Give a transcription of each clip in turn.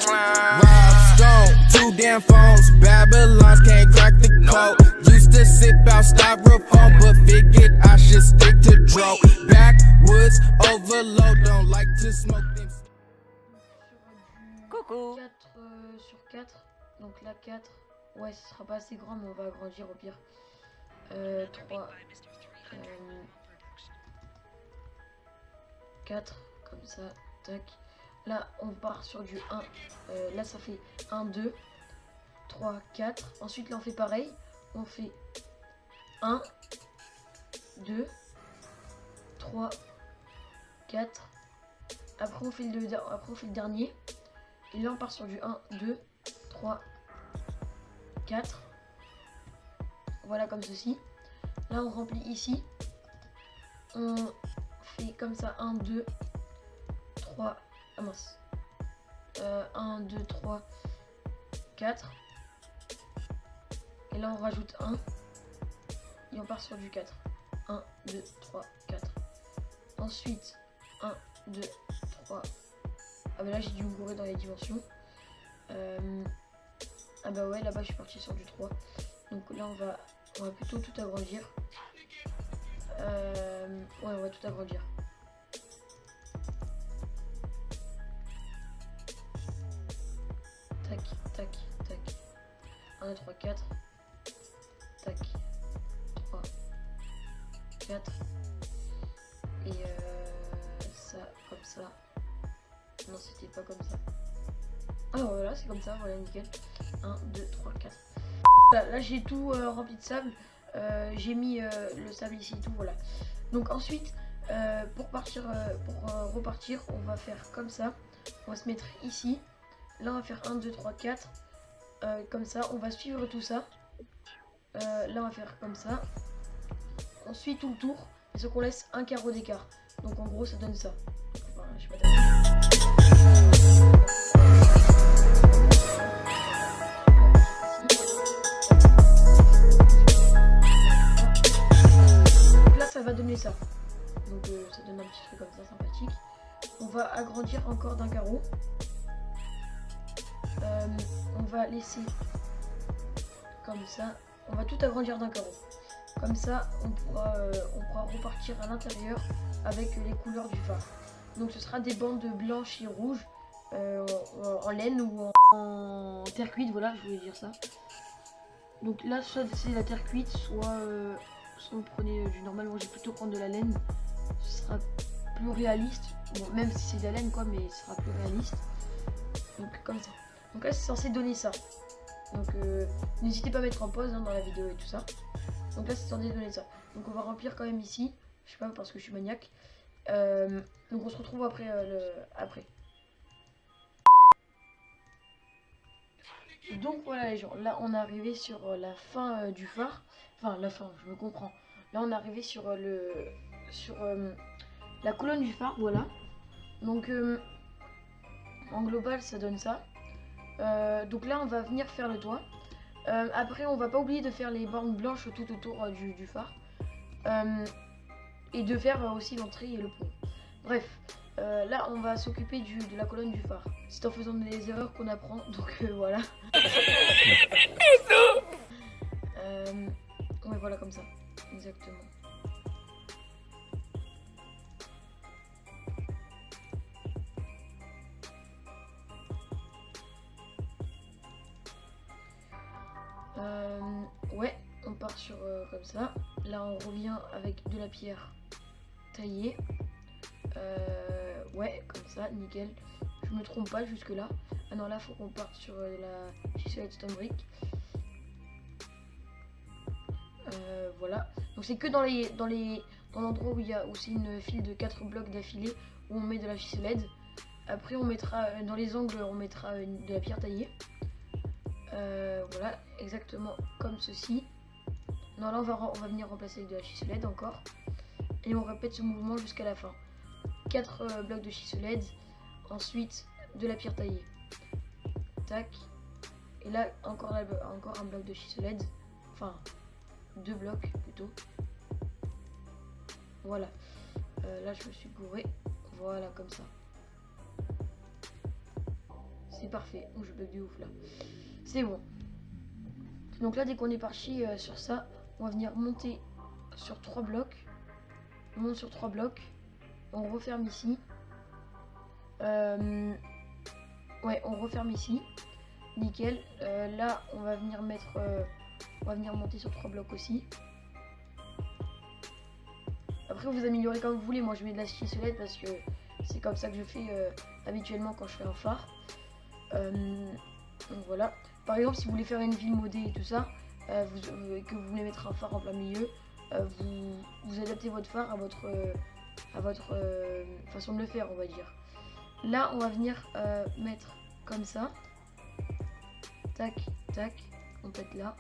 Rob Stone, 2 damn phones, Babylons can't crack the code. Used to sip out styrofoam, but figured I should stick to dro. Backwoods overload, don't like to smoke them. Coucou. 4 sur 4. Donc là 4. Ouais, ce sera pas assez grand, mais on va agrandir au pire. 3. 4. Comme ça. Tac. Là, on part sur du 1. Là, ça fait 1, 2, 3, 4. Ensuite, là, on fait pareil. On fait 1, 2, 3, 4. Après, on fait le dernier. Et là, on part sur du 1, 2, 3, 4. Voilà, comme ceci. Là, on remplit ici. On fait comme ça 1, 2, 3. Ah mince. 1, 2, 3, 4. Et là, on rajoute 1. Et on part sur du 4. 1, 2, 3, 4. Ensuite, 1, 2, 3. Ah bah là, j'ai dû me gourer dans les dimensions. Ah bah ouais, là-bas, je suis parti sur du 3. Donc là, on va plutôt tout agrandir. Ouais, on va tout agrandir. Tac, tac, tac. 1, 2, 3, 4. Tac. 3, 4. Et ça, comme ça. Non, c'était pas comme ça. Ah voilà, c'est comme ça, voilà, nickel. 1, 2, 3, 4. Là j'ai tout rempli de sable. J'ai mis le sable ici, tout, voilà. Donc ensuite, pour repartir, on va faire comme ça. On va se mettre ici. Là, on va faire 1, 2, 3, 4. Comme ça, on va suivre tout ça. Là, on va faire comme ça. On suit tout le tour. Et ce qu'on laisse un carreau d'écart. Donc en gros, ça donne ça. Enfin, je sais pas. Donc là, ça va donner ça. Donc ça donne un petit truc comme ça, sympathique. On va agrandir encore d'un carreau. On va laisser comme ça. On va tout agrandir d'un carreau. Comme ça, on pourra repartir à l'intérieur avec les couleurs du phare. Donc ce sera des bandes blanches et rouges en laine ou en terre cuite. Voilà, je voulais dire ça. Donc là, soit c'est la terre cuite, soit vous prenez du normal. Moi, j'ai plutôt prendre de la laine. Ce sera plus réaliste. Bon, même si c'est de la laine, quoi, mais ce sera plus réaliste. Donc comme ça. Donc là, c'est censé donner ça. Donc n'hésitez pas à mettre en pause dans la vidéo et tout ça. Donc là, c'est censé donner ça. Donc on va remplir quand même ici. Je sais pas, parce que je suis maniaque. Donc on se retrouve après. Donc voilà les gens, là on est arrivé sur la fin du phare. Enfin la fin, je me comprends. Là on est arrivé sur la colonne du phare, voilà. Donc en global ça donne ça. Donc là on va venir faire le toit. Après on va pas oublier de faire les bandes blanches tout autour du phare. Et de faire aussi l'entrée et le pont. Bref, là on va s'occuper de la colonne du phare. C'est en faisant des erreurs qu'on apprend, donc voilà. Ouais, voilà, comme ça, exactement. Ouais, on part sur comme ça. Là on revient avec de la pierre taillée. Ouais, comme ça, nickel. Je me trompe pas jusque là. Ah non, là faut qu'on parte sur la chiselette stone brick. Voilà. Donc c'est que dans l'endroit où c'est une file de 4 blocs d'affilée où on met de la chiselette. Après on mettra dans les angles, on mettra de la pierre taillée. Voilà, exactement comme ceci. Non, là on va venir remplacer avec de la chiselette encore. Et on répète ce mouvement jusqu'à la fin. 4 blocs de chiselette. Ensuite de la pierre taillée. Tac. Et là encore un bloc de chiselette. Enfin 2 blocs plutôt. Voilà. Là je me suis gouré. Voilà, comme ça. c'est parfait. Oh, je bug de ouf là. C'est bon. Donc là, dès qu'on est parti sur ça, on va venir monter sur 3 blocs. On monte sur 3 blocs. On referme ici. Ouais, on referme ici. Nickel. Là, on va venir mettre... on va venir monter sur 3 blocs aussi. Après, vous améliorez comme vous voulez. Moi, je mets de la chiselette parce que c'est comme ça que je fais habituellement quand je fais un phare. Donc voilà. Par exemple, si vous voulez faire une ville modée et tout ça, que vous voulez mettre un phare en plein milieu, vous adaptez votre phare à votre façon de le faire, on va dire. Là, on va venir mettre comme ça. Tac, tac. On peut être là.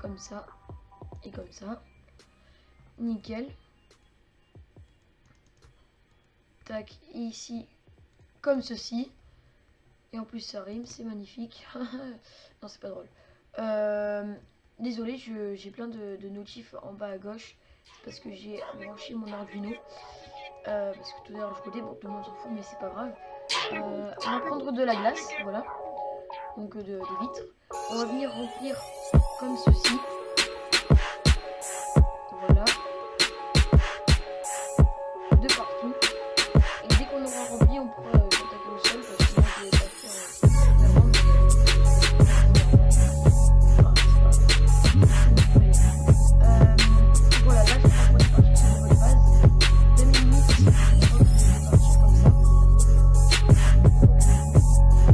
Comme ça. Et comme ça. Nickel. Tac, et ici, comme ceci. Et en plus, ça rime, c'est magnifique. Non, c'est pas drôle. Désolé, j'ai plein de notifs en bas à gauche. Parce que j'ai branché mon Arduino. Parce que tout à l'heure, je codais, bon, tout le monde s'en fout, mais c'est pas grave. On va prendre de la glace, voilà. Donc, des vitres. On va venir remplir comme ceci. Voilà. De partout. Et dès qu'on aura rempli, on pourra contacter le sol parce que moi je vais pas faire vraiment, voilà, là je crois qu'on est parti sur une bonne base. 2 minutes, je crois que je vais partir comme ça.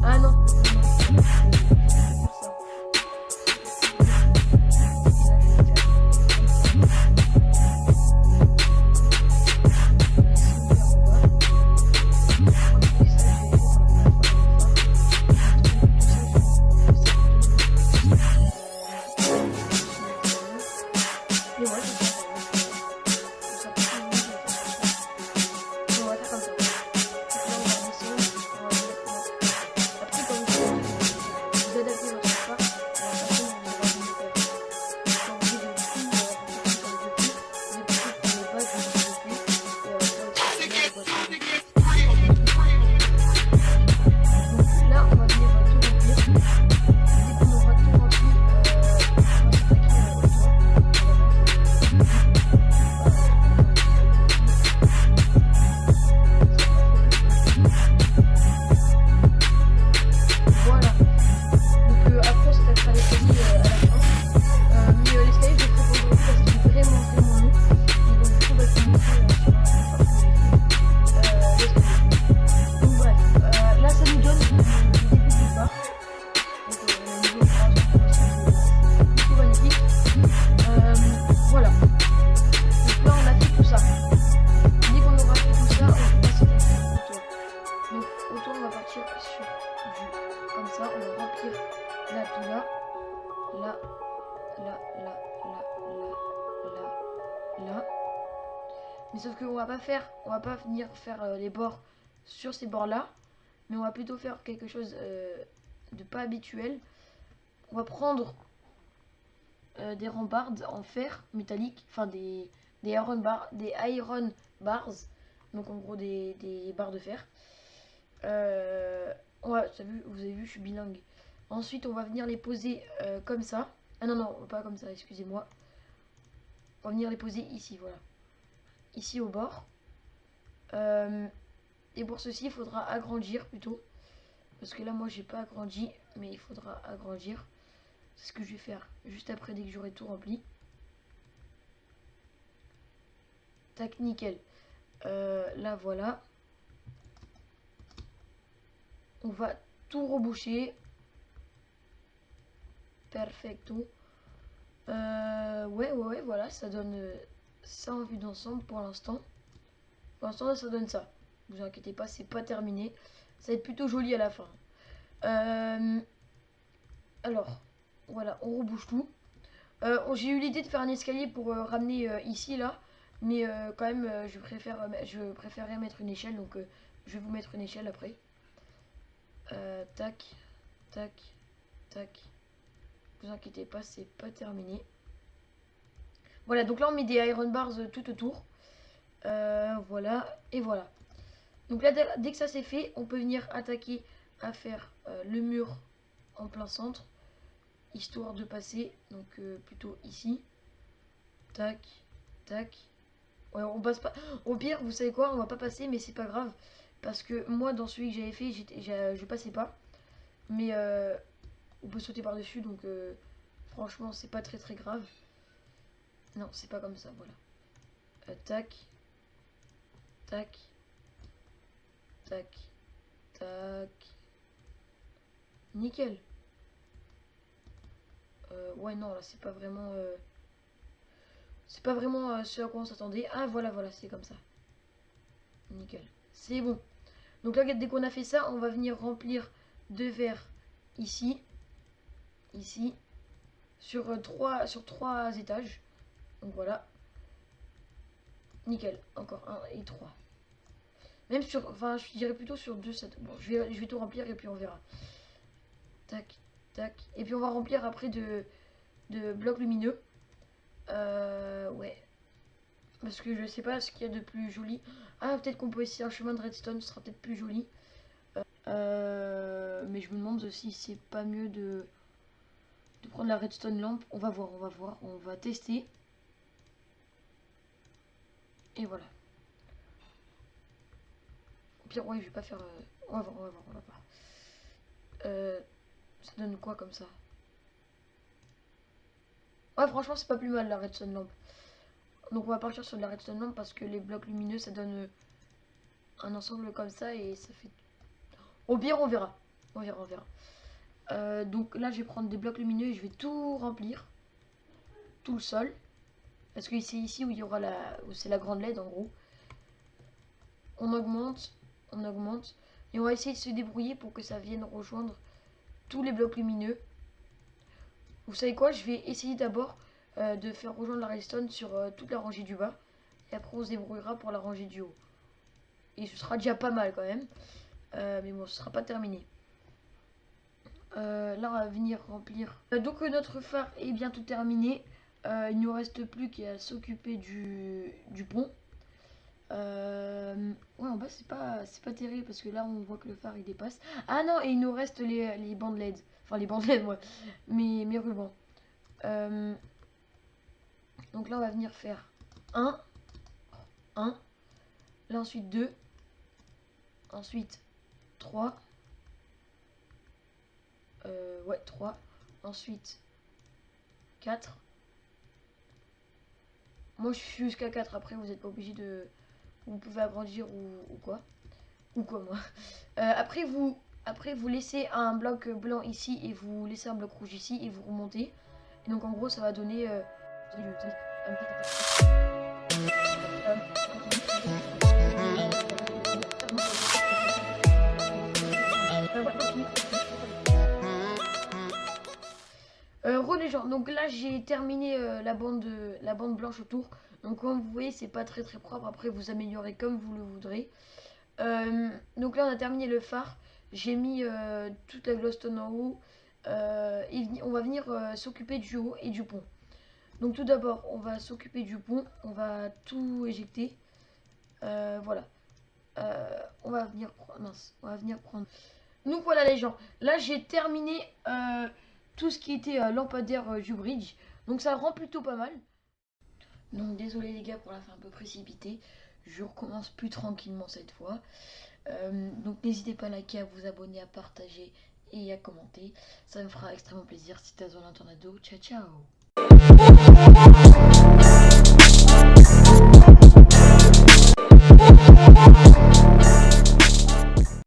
Ah non, je vais faire ça. Mais sauf qu'on va pas faire, on va pas venir faire les bords sur ces bords là, mais on va plutôt faire quelque chose de pas habituel. On va prendre des rambardes en fer métallique, enfin des iron bars, donc en gros des barres de fer. Vous avez vu, je suis bilingue. Ensuite, on va venir les poser comme ça. Ah non, non, pas comme ça, excusez-moi. On va venir les poser ici, voilà. Ici au bord. Et pour ceci, il faudra agrandir plutôt. Parce que là, moi, j'ai pas agrandi, mais il faudra agrandir. C'est ce que je vais faire juste après, dès que j'aurai tout rempli. Tac, nickel. Là, voilà. On va tout reboucher. Perfecto. Ouais, voilà, ça donne ça en vue d'ensemble pour l'instant. Pour l'instant, ça donne ça. Ne vous inquiétez pas, c'est pas terminé. Ça va être plutôt joli à la fin. Alors, voilà, on rebouche tout. J'ai eu l'idée de faire un escalier pour ramener ici, là. Mais quand même, je préférerais mettre une échelle. Donc, je vais vous mettre une échelle après. Tac, tac, tac. Ne vous inquiétez pas, c'est pas terminé. Voilà, donc là, on met des iron bars tout autour. Voilà, et voilà. Donc là, dès que ça c'est fait, on peut venir attaquer à faire le mur en plein centre, histoire de passer, donc plutôt ici. Tac, tac. Ouais, on passe pas. Au pire, vous savez quoi, on va pas passer, mais c'est pas grave. Parce que moi, dans celui que j'avais fait, je passais pas. Mais on peut sauter par-dessus, donc franchement, c'est pas très grave. Non, c'est pas comme ça, voilà. Tac, tac, tac, tac. Nickel. Ouais, non, là, c'est pas vraiment... c'est pas vraiment ce à quoi on s'attendait. Ah, voilà, c'est comme ça. Nickel. C'est bon. Donc là, dès qu'on a fait ça, on va venir remplir de verre ici. Ici. Sur trois étages. Donc voilà. Nickel. Encore 1 et 3. Même sur... Enfin, je dirais plutôt sur 2. Bon, je vais tout remplir et puis on verra. Tac, tac. Et puis on va remplir après de blocs lumineux. Ouais. Parce que je sais pas ce qu'il y a de plus joli. Ah, peut-être qu'on peut essayer un chemin de redstone, ce sera peut-être plus joli. Mais je me demande si c'est pas mieux de prendre la redstone lampe. On va voir, on va tester. Et voilà. Au pire, ouais, je vais pas faire... On va voir. Ça donne quoi comme ça? Ouais, franchement, c'est pas plus mal la redstone lampe. Donc on va partir sur de la redstone lampe parce que les blocs lumineux, ça donne un ensemble comme ça et ça fait... Au pire, on verra. Donc là, je vais prendre des blocs lumineux et je vais tout remplir. Tout le sol. Parce que c'est ici où il y aura où c'est la grande LED en gros. On augmente. Et on va essayer de se débrouiller pour que ça vienne rejoindre tous les blocs lumineux. Vous savez quoi? Je vais essayer d'abord de faire rejoindre la redstone sur toute la rangée du bas. Et après on se débrouillera pour la rangée du haut. Et ce sera déjà pas mal quand même. Mais bon, ce sera pas terminé. Là on va venir remplir. Donc notre phare est bientôt terminé. Il ne nous reste plus qu'à s'occuper du pont. Ouais, en bas c'est pas terrible parce que là on voit que le phare il dépasse. Ah non, et il nous reste les bandes LED. Enfin les bandes LED, ouais. Mes rubans. Donc là on va venir faire 1. Là ensuite 2. Ensuite 3. Ouais, 3. Ensuite 4. Moi je suis jusqu'à 4. Après vous n'êtes pas obligé de... Vous pouvez agrandir ou quoi. Ou quoi moi. Après vous laissez un bloc blanc ici et vous laissez un bloc rouge ici et vous remontez. Et donc en gros ça va donner... les gens, donc là j'ai terminé la bande blanche autour. Donc comme vous voyez c'est pas très propre. Après vous améliorez comme vous le voudrez. Donc là on a terminé le phare. J'ai mis toute la glowstone en haut. Et on va venir s'occuper du haut et du pont. Donc tout d'abord on va s'occuper du pont. On va tout éjecter. Voilà. On va venir prendre. Donc voilà les gens. Là j'ai terminé tout ce qui était lampadaire du bridge. Donc ça rend plutôt pas mal. Donc désolé les gars pour la fin un peu précipitée. Je recommence plus tranquillement cette fois. Donc n'hésitez pas à liker, à vous abonner, à partager et à commenter. Ça me fera extrêmement plaisir. C'était Azolin Tornado. Ciao ciao.